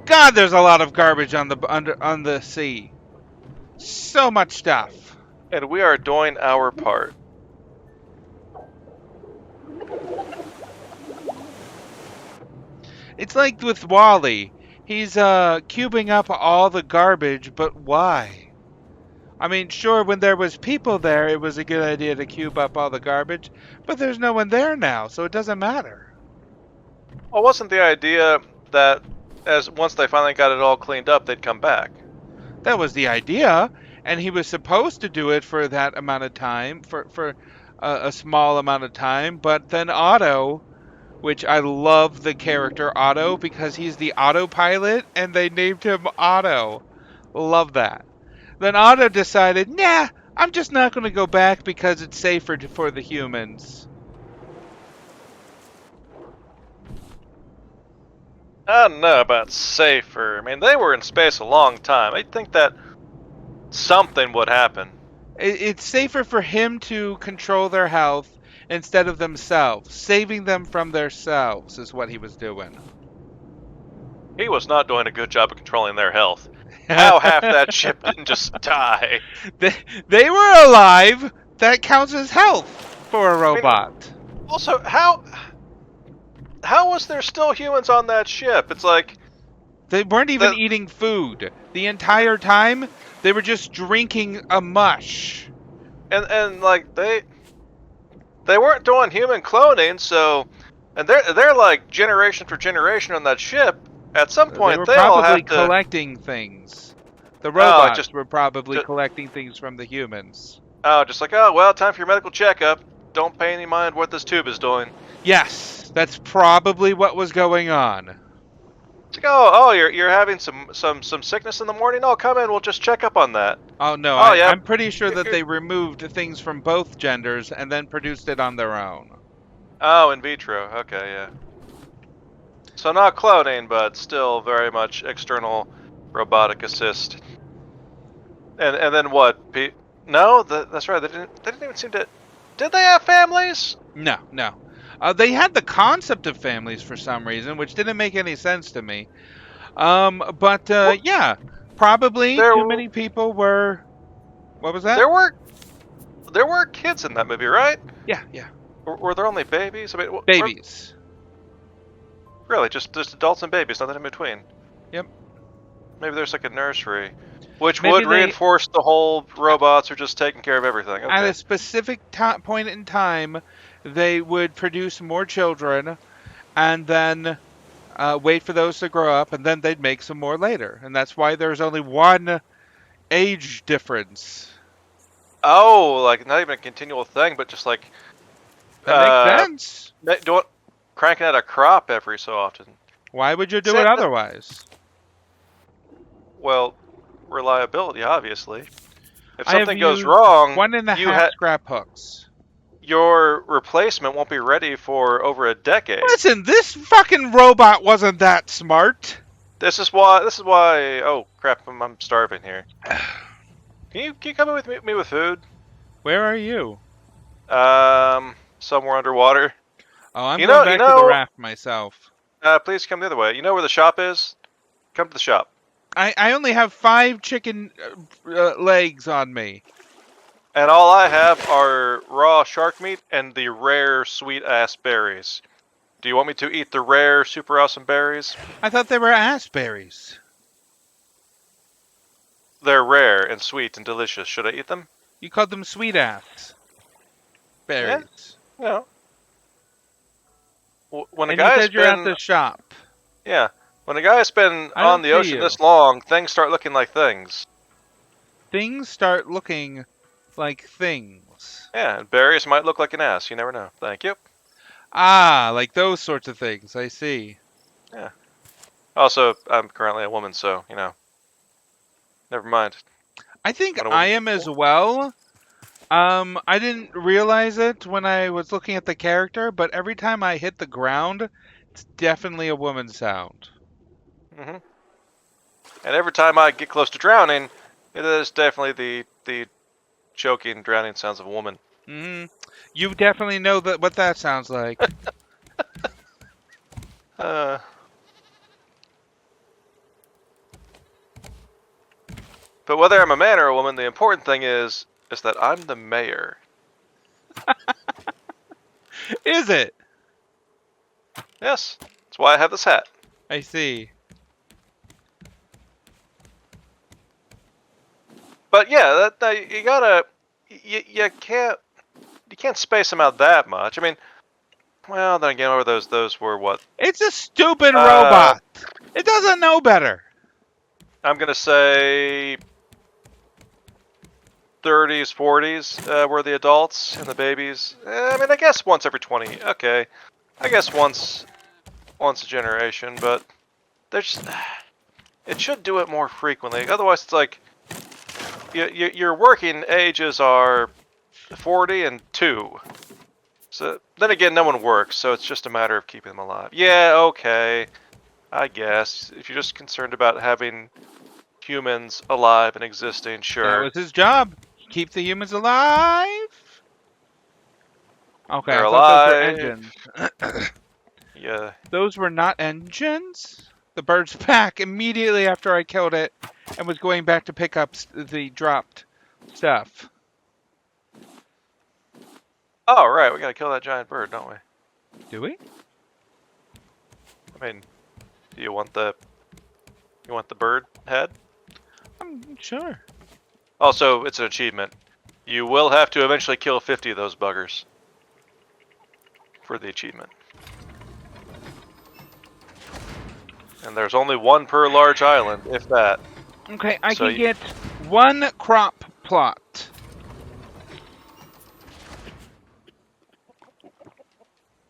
God, there's a lot of garbage on the sea. So much stuff. And we are doing our part. It's like with Wally. He's cubing up all the garbage, but why? I mean, sure, when there was people there, it was a good idea to cube up all the garbage, but there's no one there now, so it doesn't matter. Well, wasn't the idea that once they finally got it all cleaned up, they'd come back? That was the idea, and he was supposed to do it for that amount of time, for a small amount of time, but then Otto, which I love the character Otto because he's the autopilot, and they named him Otto. Love that. Then Otto decided, nah, I'm just not going to go back because it's safer for the humans. I don't know about safer. I mean, they were in space a long time. I'd think that something would happen. It's safer for him to control their health instead of themselves. Saving them from themselves is what he was doing. He was not doing a good job of controlling their health. How half that ship didn't just die? They were alive. That counts as health for a robot. I mean, also, how was there still humans on that ship? It's like they weren't even eating food the entire time. They were just drinking a mush. And like they weren't doing human cloning, so and they're like generation for generation on that ship. At some point, they were all probably have to collecting things. The robots were probably collecting things from the humans. Oh, just like, oh, well, time for your medical checkup. Don't pay any mind what this tube is doing. Yes, that's probably what was going on. It's like, oh, you're having some sickness in the morning. Oh, come in. We'll just check up on that. Oh no, yeah. I'm pretty sure that they removed things from both genders and then produced it on their own. Oh, in vitro. Okay, yeah. So not cloning, but still very much external robotic assist. And then what? No, that's right. They didn't even seem to. Did they have families? No. They had the concept of families for some reason, which didn't make any sense to me. Yeah, probably too many people were. What was that? There were kids in that movie, right? Yeah. Were there only babies? I mean, babies. Really, just adults and babies, nothing in between. Yep. Maybe there's like a nursery, which would reinforce the whole robots are just taking care of everything. Okay. At a specific point in time, they would produce more children, and then wait for those to grow up, and then they'd make some more later. And that's why there's only one age difference. Oh, like not even a continual thing, but just like that makes sense. Cranking out a crop every so often. Why would you do it otherwise? Well, reliability, obviously. If something goes wrong, 1.5 scrap hooks. Your replacement won't be ready for over a decade. Listen, this fucking robot wasn't that smart. This is why. Oh crap! I'm starving here. Can you come with me with food? Where are you? Somewhere underwater. Oh, I'm going back to the raft myself. Please come the other way. You know where the shop is? Come to the shop. I only have 5 chicken legs on me. And all I have are raw shark meat and the rare sweet-ass berries. Do you want me to eat the rare, super awesome berries? I thought they were ass berries. They're rare and sweet and delicious. Should I eat them? You called them sweet-ass berries. Yeah. When a guy's you said you're at the shop. Yeah. When a guy's been on the ocean this long, things start looking like things. Things start looking like things. Yeah, and berries might look like an ass. You never know. Thank you. Ah, like those sorts of things. I see. Yeah. Also, I'm currently a woman, so, never mind. I think I am as well. I didn't realize it when I was looking at the character, but every time I hit the ground, it's definitely a woman sound. Mm-hmm. And every time I get close to drowning, it is definitely the choking, drowning sounds of a woman. Mm-hmm. You definitely know what that sounds like. But whether I'm a man or a woman, the important thing is that I'm the mayor. Is it? Yes, that's why I have this hat. I see. But yeah, that you gotta, you can't space them out that much. I mean, well, then again, those were what? It's a stupid robot. It doesn't know better. I'm gonna say 30s, 40s were the adults, and the babies. I mean, I guess once every 20. Okay, I guess once a generation, but there's it should do it more frequently. Otherwise, it's like your working ages are 40 and 2. So then again, no one works, so it's just a matter of keeping them alive. Yeah, okay, I guess if you're just concerned about having humans alive and existing, sure. That was his job. Keep the humans alive. Okay, They're I thought those were alive. engines. Yeah. Those were not engines? The bird's back immediately after I killed it and was going back to pick up the dropped stuff. Oh, right, we gotta kill that giant bird, don't we? Do we? I mean, do you want the bird head? I'm sure. Also, it's an achievement. You will have to eventually kill 50 of those buggers for the achievement. And there's only one per large island, if that. Okay, I can get one crop plot.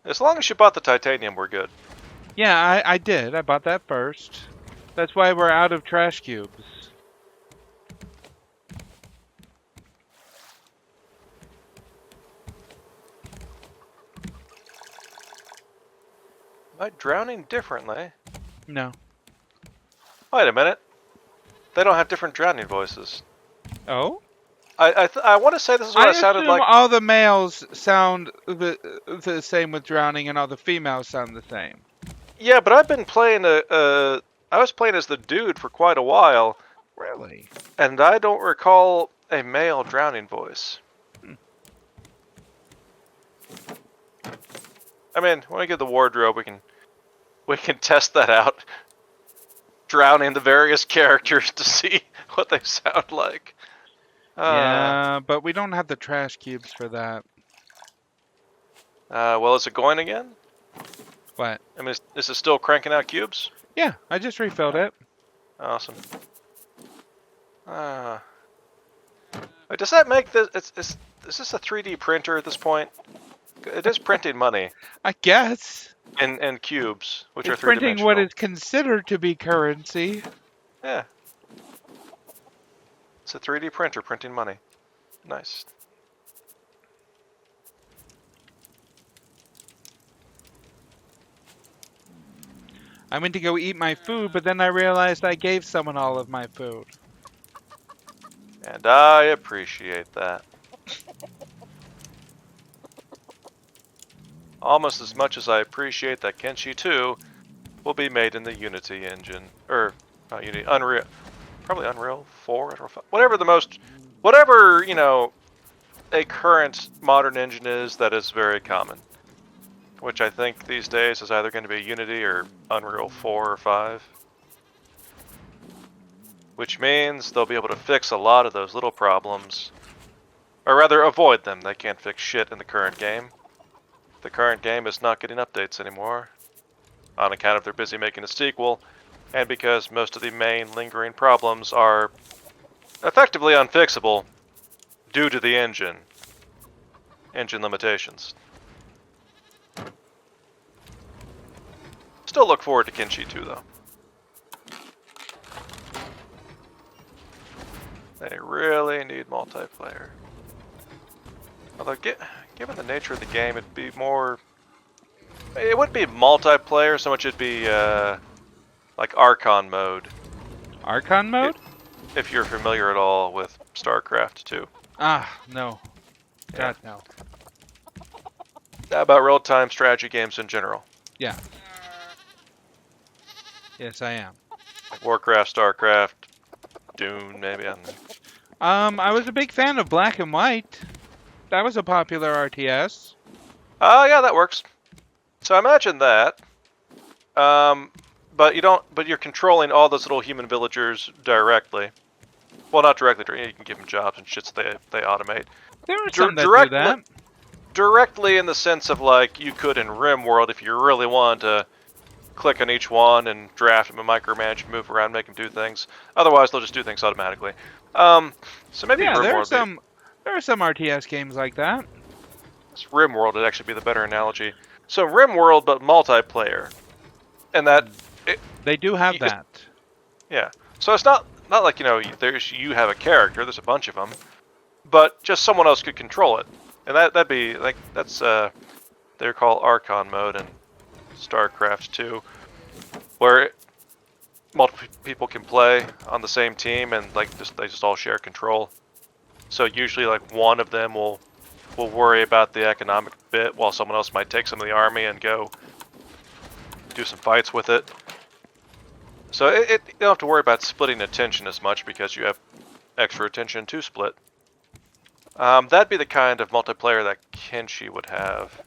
As long as you bought the titanium, we're good. Yeah, I did. I bought that first. That's why we're out of trash cubes. Am I drowning differently? No. Wait a minute. They don't have different drowning voices. Oh? I want to say this is what I sounded like. All the males sound the same with drowning, and all the females sound the same. Yeah, but I've been playing I was playing as the dude for quite a while. Really? And I don't recall a male drowning voice. I mean, when we get the wardrobe, we can test that out. Drowning the various characters to see what they sound like. Yeah, but we don't have the trash cubes for that. Well, is it going again? What? I mean, is it still cranking out cubes? Yeah, I just refilled it. Awesome. Wait, does that make this? Is this a 3D printer at this point? It is printing money. I guess. And cubes, which it's are three-dimensional. printing what is considered to be currency. Yeah. It's a 3D printer printing money. Nice. I went to go eat my food, but then I realized I gave someone all of my food. And I appreciate that. Almost as much as I appreciate that Kenshi 2 will be made in the Unity engine. Or, not Unity, Unreal. Probably Unreal 4, Unreal 5. Whatever, you know, a current modern engine is that is very common. Which I think these days is either going to be Unity or Unreal 4 or 5. Which means they'll be able to fix a lot of those little problems. Or rather, avoid them. They can't fix shit in the current game. The current game is not getting updates anymore. On account of they're busy making a sequel. And because most of the main lingering problems are effectively unfixable due to the engine. Engine limitations. Still look forward to Kenshi 2 though. They really need multiplayer. Although, given the nature of the game, it'd be more... It wouldn't be multiplayer so much, it'd be like Archon mode. Archon mode? If you're familiar at all with StarCraft 2. Ah, no. God, no. How about real-time strategy games in general? Yeah. Yes, I am. Like Warcraft, StarCraft, Dune, maybe. I don't know. I was a big fan of Black and White. That was a popular RTS. Oh, yeah, that works. So imagine that. But you don't. But you're controlling all those little human villagers directly. Well, not directly. You can give them jobs and shits they automate. There are some that do that. Directly in the sense of like you could in RimWorld if you really wanted to click on each one and draft them and micromanage, move around, make them do things. Otherwise, they'll just do things automatically. So maybe Yeah, RimWorld. there are some RTS games like that. RimWorld would actually be the better analogy. So RimWorld, but multiplayer, and that they do have that. Yeah. So it's not like you have a character. There's a bunch of them, but just someone else could control it, and that'd be like they're called Archon mode in StarCraft 2, where multiple people can play on the same team and they just all share control. So usually like one of them will worry about the economic bit while someone else might take some of the army and go do some fights with it. So you don't have to worry about splitting attention as much because you have extra attention to split. That'd be the kind of multiplayer that Kenshi would have.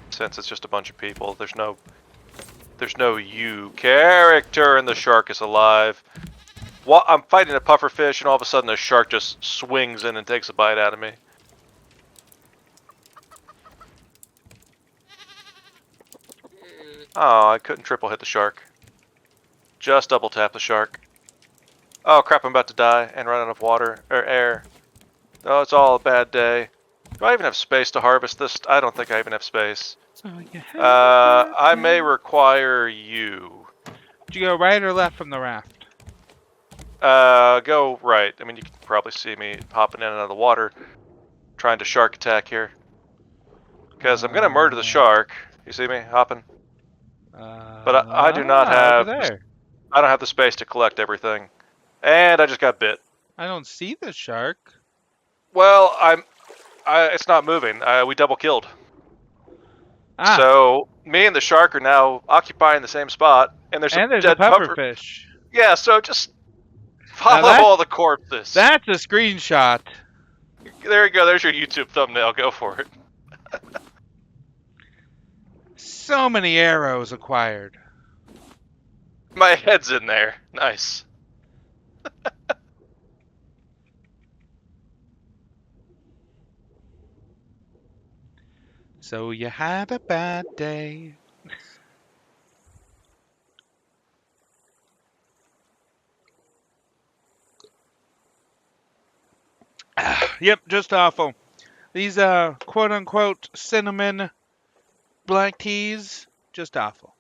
Since it's just a bunch of people, there's no you character and the shark is alive. Well, I'm fighting a pufferfish and all of a sudden the shark just swings in and takes a bite out of me. Oh, I couldn't triple hit the shark. Just double tap the shark. Oh crap, I'm about to die and run out of water, or air. Oh, it's all a bad day. Do I even have space to harvest this? I don't think I even have space. So I may require you. Did you go right or left from the raft? Go right. I mean, you can probably see me hopping in and out of the water, trying to shark attack here. Because I'm gonna murder the shark. You see me hopping? But I do not have. Over there. I don't have the space to collect everything, and I just got bit. I don't see the shark. Well, it's not moving. We double killed. Ah. So me and the shark are now occupying the same spot, and there's a dead pufferfish. Yeah, so just follow all the corpses. That's a screenshot. There you go. There's your YouTube thumbnail. Go for it. So many arrows acquired. My head's in there. Nice. So you had a bad day. Yep, just awful. These quote-unquote cinnamon black teas, just awful.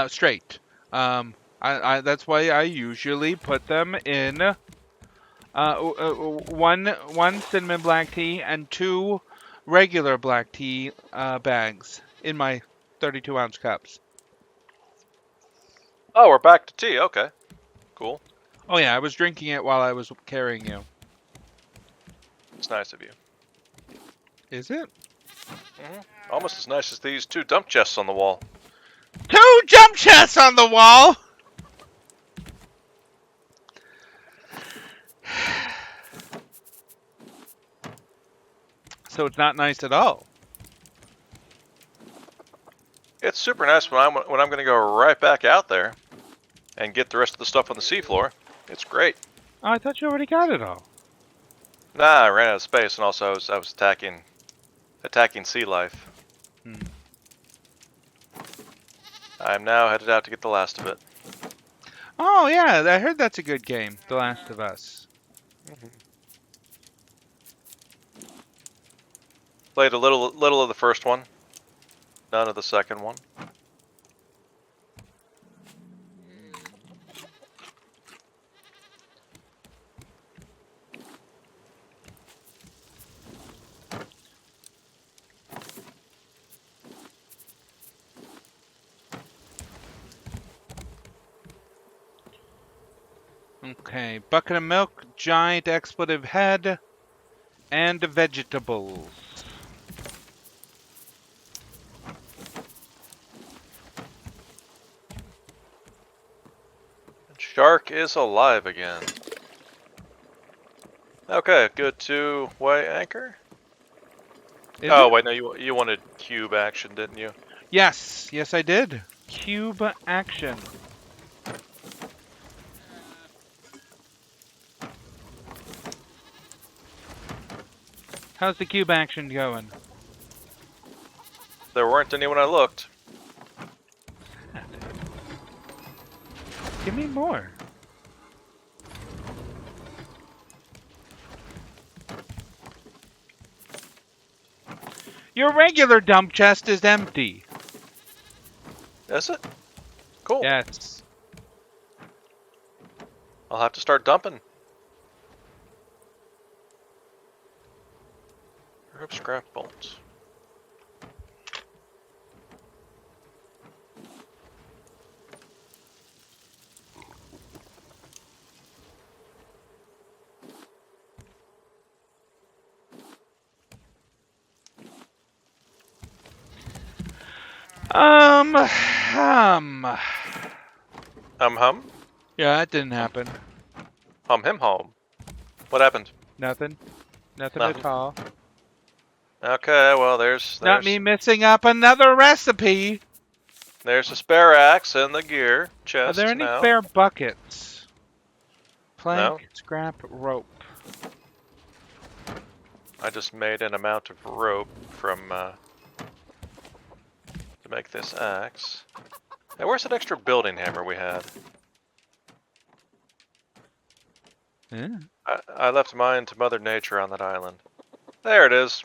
Straight. That's why I usually put them in one cinnamon black tea and 2 regular black tea bags in my 32-ounce cups. Oh, we're back to tea. Okay. Cool. Oh yeah, I was drinking it while I was carrying you. It's nice of you. Is it? Mm-hmm. Almost as nice as these 2 dump chests on the wall. 2 jump chests on the wall! So it's not nice at all. It's super nice when I'm going to go right back out there and get the rest of the stuff on the seafloor. It's great. Oh, I thought you already got it all. Nah, I ran out of space, and also I was attacking sea life. I'm now headed out to get the last of it. Oh yeah, I heard that's a good game, The Last of Us. Played a little of the first one, none of the second one. Okay, bucket of milk, giant expletive head, and vegetables. shark is alive again. Okay, good to weigh anchor. Is Oh it? wait, no, you wanted cube action, didn't you? Yes, yes, I did. Cube action. How's the cube action going? There weren't any when I looked. Give me more. Your regular dump chest is empty. Is it? Cool. Yes. I'll have to start dumping. Rope scrap bolts. Hum. Hum. Yeah, that didn't happen. Him home. What happened? Nothing. Nothing Nothing. at all. Okay, well there's Not me messing up another recipe. there's a spare axe in the gear chest. Are there any now. spare buckets? Plank, No. scrap, rope. I just made an amount of rope from to make this axe. Hey, where's that extra building hammer we had? Yeah. I left mine to Mother Nature on that island. There it is.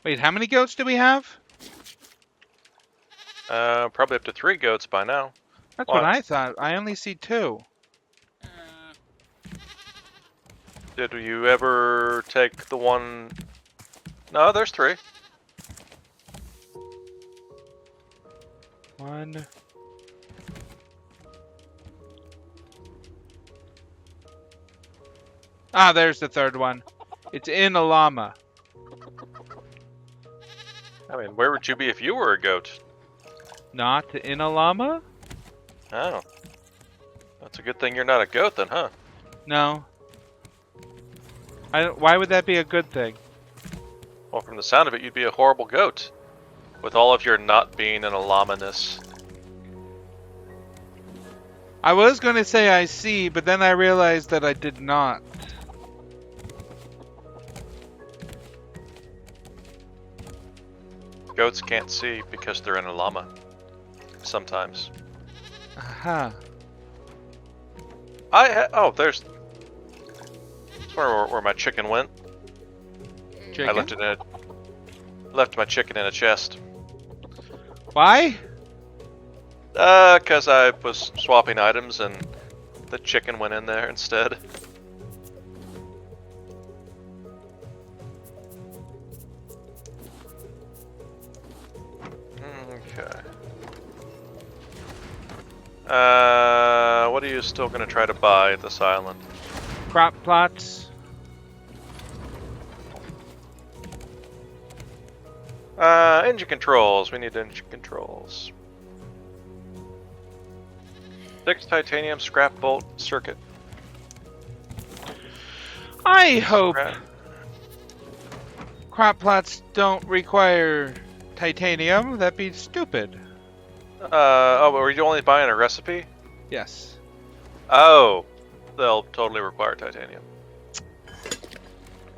Wait, how many goats do we have? Probably up to 3 goats by now. That's What? what I thought. I only see 2. Did you ever take the one? No, there's 3. 1. Ah, there's the third one. It's in a llama. I mean, where would you be if you were a goat? Not in a llama? Oh. That's a good thing you're not a goat then, huh? No. Why would that be a good thing? Well, from the sound of it, you'd be a horrible goat. With all of your not being an llama-ness. I was going to say I see, but then I realized that I did not. Goats can't see because they're in a llama. Sometimes. Aha. Oh, there's... That's where my chicken went. Chicken? I left it in a... Left my chicken in a chest. Why? Cause I was swapping items and the chicken went in there instead. Okay. What are you still gonna try to buy at this island? Crop plots? Engine controls. We need engine controls. 6 titanium scrap bolt circuit. I hope Scrap. crop plots don't require titanium. That'd be stupid. Oh, but were you only buying a recipe? Yes. Oh, they'll totally require titanium.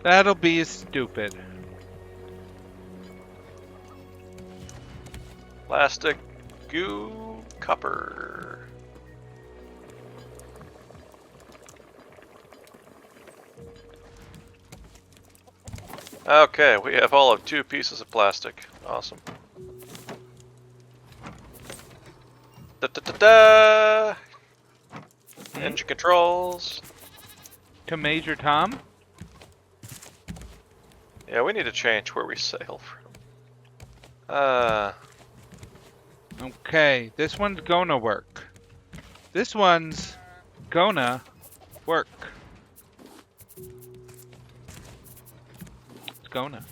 That'll be stupid. Plastic, goo, copper. Okay, we have all of 2 pieces of plastic. Awesome. Da-da-da-da! Engine controls. To Major Tom? Yeah, we need to change where we sail from. Okay, this one's gonna work. This one's gonna work. It's gonna.